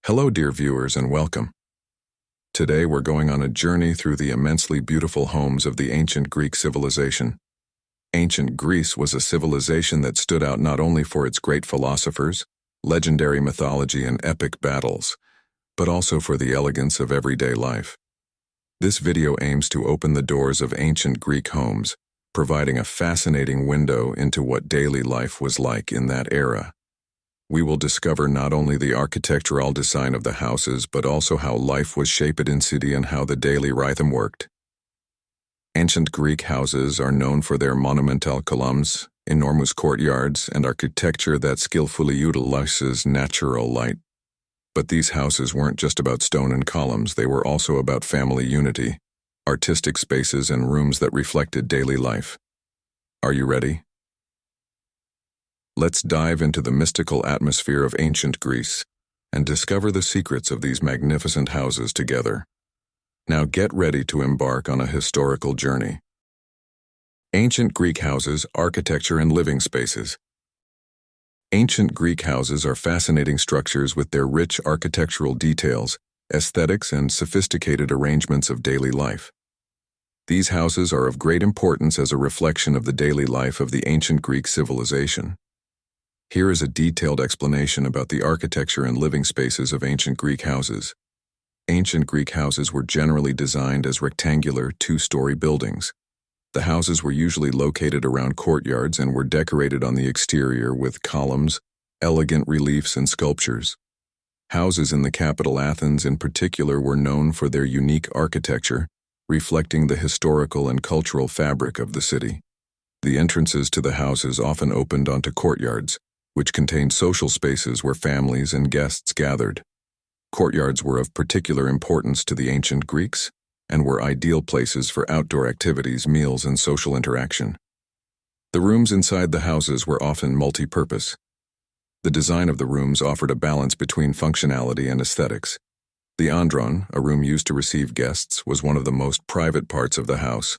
Hello, dear viewers, and welcome. Today we're going on a journey through the immensely beautiful homes of the ancient Greek civilization. Ancient Greece was a civilization that stood out not only for its great philosophers, legendary mythology, and epic battles, but also for the elegance of everyday life. This video aims to open the doors of ancient Greek homes, providing a fascinating window into what daily life was like in that era. We will discover not only the architectural design of the houses, but also how life was shaped in city and how the daily rhythm worked. Ancient Greek houses are known for their monumental columns, enormous courtyards, and architecture that skillfully utilizes natural light. But these houses weren't just about stone and columns, they were also about family unity, artistic spaces, and rooms that reflected daily life. Are you ready? Let's dive into the mystical atmosphere of ancient Greece and discover the secrets of these magnificent houses together. Now get ready to embark on a historical journey. Ancient Greek houses, architecture, and living spaces. Ancient Greek houses are fascinating structures with their rich architectural details, aesthetics, and sophisticated arrangements of daily life. These houses are of great importance as a reflection of the daily life of the ancient Greek civilization. Here is a detailed explanation about the architecture and living spaces of ancient Greek houses. Ancient Greek houses were generally designed as rectangular, two-story buildings. The houses were usually located around courtyards and were decorated on the exterior with columns, elegant reliefs, and sculptures. Houses in the capital Athens in particular were known for their unique architecture, reflecting the historical and cultural fabric of the city. The entrances to the houses often opened onto courtyards, which contained social spaces where families and guests gathered. Courtyards were of particular importance to the ancient Greeks and were ideal places for outdoor activities, meals, and social interaction. The rooms inside the houses were often multi-purpose. The design of the rooms offered a balance between functionality and aesthetics. The andron, a room used to receive guests, was one of the most private parts of the house.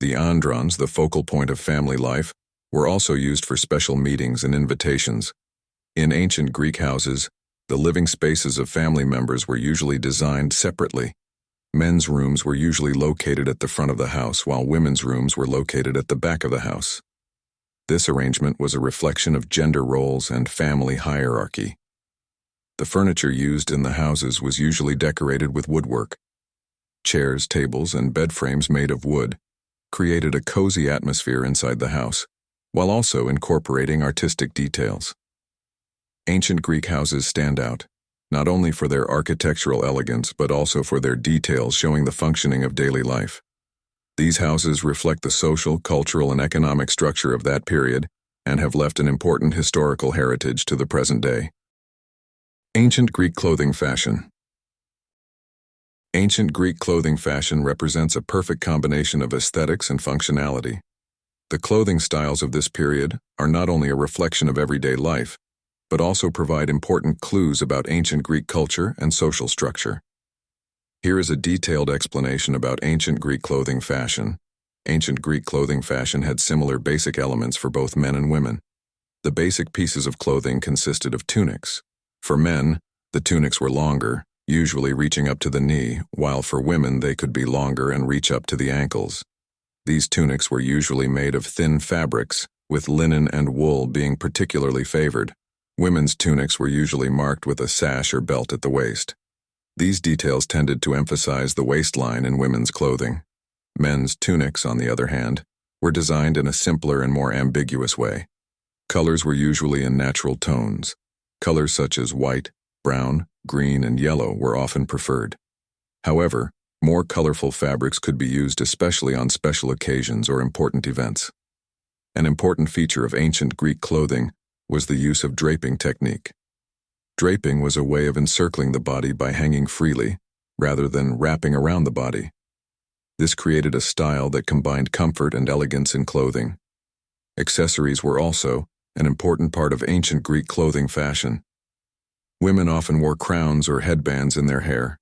The androns, the focal point of family life, were also used for special meetings and invitations. In ancient Greek houses, the living spaces of family members were usually designed separately. Men's rooms were usually located at the front of the house, while women's rooms were located at the back of the house. This arrangement was a reflection of gender roles and family hierarchy. The furniture used in the houses was usually decorated with woodwork. Chairs, tables, and bed frames made of wood created a cozy atmosphere inside the house, while also incorporating artistic details. Ancient Greek houses stand out, not only for their architectural elegance but also for their details showing the functioning of daily life. These houses reflect the social, cultural, and economic structure of that period and have left an important historical heritage to the present day. Ancient Greek clothing fashion. Ancient Greek clothing fashion represents a perfect combination of aesthetics and functionality. The clothing styles of this period are not only a reflection of everyday life, but also provide important clues about ancient Greek culture and social structure. Here is a detailed explanation about ancient Greek clothing fashion. Ancient Greek clothing fashion had similar basic elements for both men and women. The basic pieces of clothing consisted of tunics. For men, the tunics were longer, usually reaching up to the knee, while for women they could be longer and reach up to the ankles. These tunics were usually made of thin fabrics, with linen and wool being particularly favored. Women's tunics were usually marked with a sash or belt at the waist. These details tended to emphasize the waistline in women's clothing. Men's tunics, on the other hand, were designed in a simpler and more ambiguous way. Colors were usually in natural tones. Colors such as white, brown, green, and yellow were often preferred. However, more colorful fabrics could be used especially on special occasions or important events. An important feature of ancient Greek clothing was the use of draping technique. Draping was a way of encircling the body by hanging freely, rather than wrapping around the body. This created a style that combined comfort and elegance in clothing. Accessories were also an important part of ancient Greek clothing fashion. Women often wore crowns or headbands in their hair.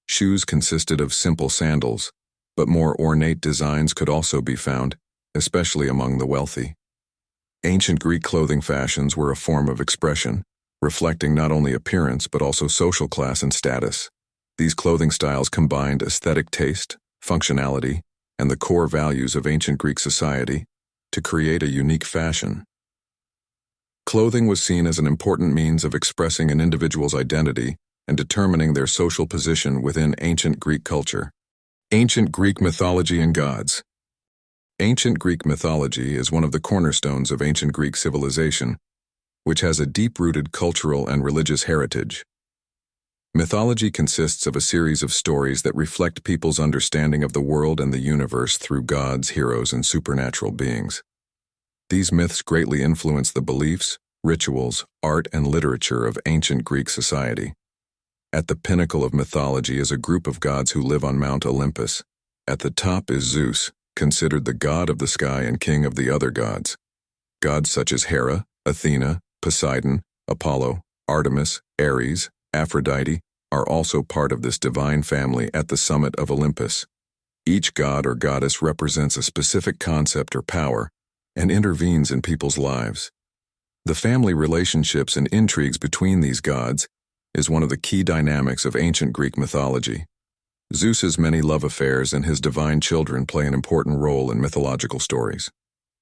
Shoes consisted of simple sandals, but more ornate designs could also be found, especially among the wealthy. Ancient Greek clothing fashions were a form of expression, reflecting not only appearance but also social class and status. These clothing styles combined aesthetic taste, functionality, and the core values of ancient Greek society to create a unique fashion. Clothing was seen as an important means of expressing an individual's identity and determining their social position within ancient Greek culture. Ancient Greek mythology and gods. Ancient Greek mythology is one of the cornerstones of ancient Greek civilization, which has a deep-rooted cultural and religious heritage. Mythology consists of a series of stories that reflect people's understanding of the world and the universe through gods, heroes, and supernatural beings. These myths greatly influence the beliefs, rituals, art, and literature of ancient Greek society. At the pinnacle of mythology is a group of gods who live on Mount Olympus. At the top is Zeus, considered the god of the sky and king of the other gods. Gods such as Hera, Athena, Poseidon, Apollo, Artemis, Ares, Aphrodite are also part of this divine family at the summit of Olympus. Each god or goddess represents a specific concept or power and intervenes in people's lives. The family relationships and intrigues between these gods is one of the key dynamics of ancient Greek mythology. Zeus's many love affairs and his divine children play an important role in mythological stories.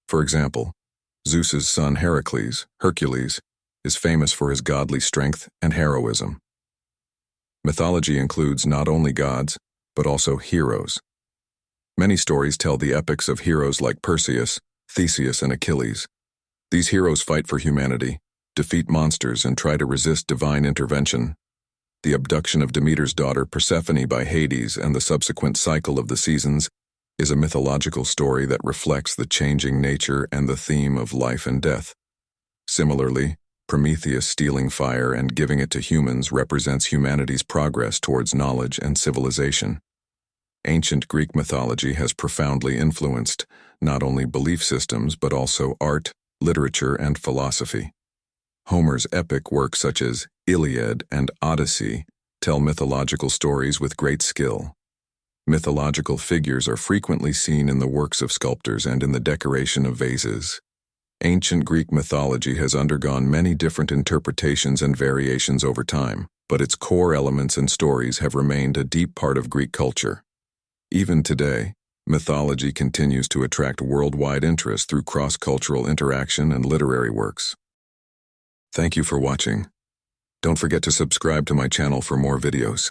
For example, Zeus's son Heracles, Hercules, is famous for his godly strength and heroism. Mythology includes not only gods, but also heroes. Many stories tell the epics of heroes like Perseus, Theseus, and Achilles. These heroes fight for humanity, defeat monsters, and try to resist divine intervention. The abduction of Demeter's daughter Persephone by Hades and the subsequent cycle of the seasons is a mythological story that reflects the changing nature and the theme of life and death. Similarly, Prometheus stealing fire and giving it to humans represents humanity's progress towards knowledge and civilization. Ancient Greek mythology has profoundly influenced not only belief systems but also art, literature, and philosophy. Homer's epic works such as Iliad and Odyssey tell mythological stories with great skill. Mythological figures are frequently seen in the works of sculptors and in the decoration of vases. Ancient Greek mythology has undergone many different interpretations and variations over time, but its core elements and stories have remained a deep part of Greek culture. Even today, mythology continues to attract worldwide interest through cross-cultural interaction and literary works. Thank you for watching. Don't forget to subscribe to my channel for more videos.